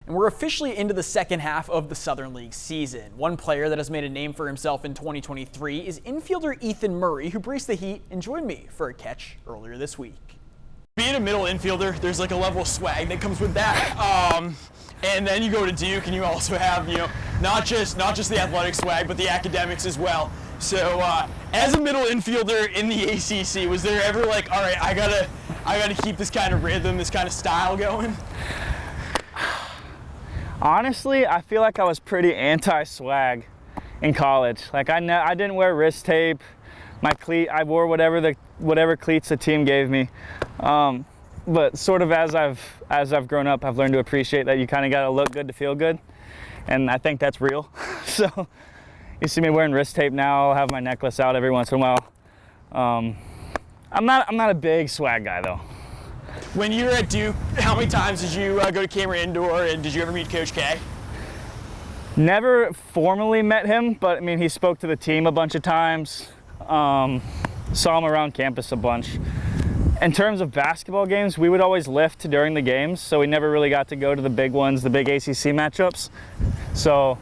And we're officially into the second half of the Southern League season. One player that has made a name for himself in 2023 is infielder Ethan Murray, who braced the heat and joined me for a catch earlier this week. Being a middle infielder, there's like a level of swag that comes with that. And then you go to Duke and you also have, not just the athletic swag, but the academics as well. So as a middle infielder in the ACC, was there ever like, all right, I gotta keep this kind of rhythm, this kind of style going? Honestly, I feel like I was pretty anti-swag in college. Like I didn't wear wrist tape. I wore whatever cleats the team gave me. But sort of as I've grown up, I've learned to appreciate that you kind of got to look good to feel good, and I think that's real. So you see me wearing wrist tape now. I'll have my necklace out every once in a while. I'm not a big swag guy though. When you were at Duke, how many times did you go to Cameron Indoor, and did you ever meet Coach K? Never formally met him, but I mean, he spoke to the team a bunch of times. Saw him around campus a bunch. In terms of basketball games, we would always lift during the games, so we never really got to go to the big ones, the big ACC matchups. So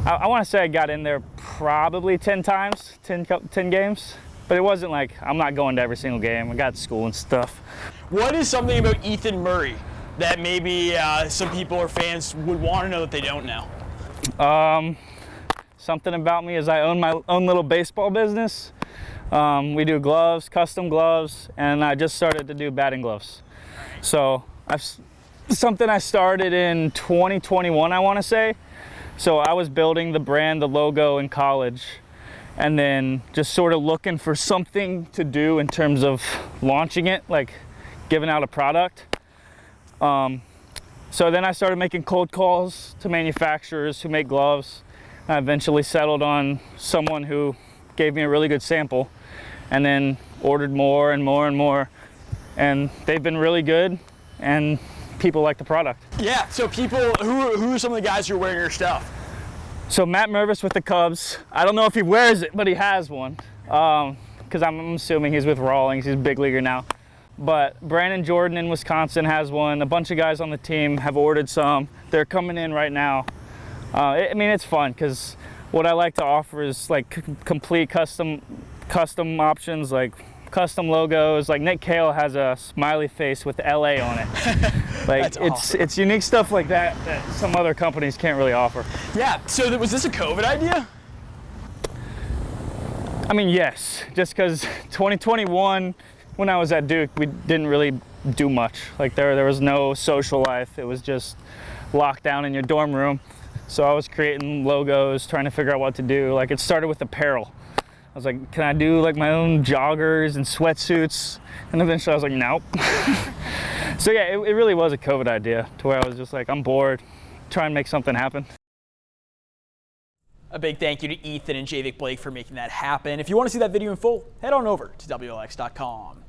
I want to say I got in there probably 10 times, 10 games, but it wasn't like I'm not going to every single game. I got school and stuff. What is something about Ethan Murray that maybe some people or fans would want to know that they don't know? Something about me is I own my own little baseball business. We do gloves, custom gloves, and I just started to do batting gloves. So something I started in 2021, I want to say. So I was building the brand, the logo in college, and then just sort of looking for something to do in terms of launching it, like giving out a product. So then I started making cold calls to manufacturers who make gloves. I eventually settled on someone who gave me a really good sample, and then ordered more and more and more, and they've been really good, and people like the product. Yeah, so people, who are some of the guys who are wearing your stuff? So Matt Mervis with the Cubs, I don't know if he wears it, but he has one, because I'm assuming he's with Rawlings, he's a big leaguer now. But Brandon Jordan in Wisconsin has one. A bunch of guys on the team have ordered some. They're coming in right now. I mean, it's fun because what I like to offer is like complete custom options, like custom logos. Like Nick Cale has a smiley face with LA on it. Like it's unique stuff like that some other companies can't really offer. Yeah. So was this a COVID idea? I mean, yes. Just because 2021. When I was at Duke, we didn't really do much. Like there was no social life. It was just locked down in your dorm room. So I was creating logos, trying to figure out what to do. Like it started with apparel. I was like, can I do like my own joggers and sweatsuits? And eventually I was like, nope. So yeah, it really was a COVID idea to where I was just like, I'm bored, try and make something happen. A big thank you to Ethan and Javik Blake for making that happen. If you want to see that video in full, head on over to WLX.com.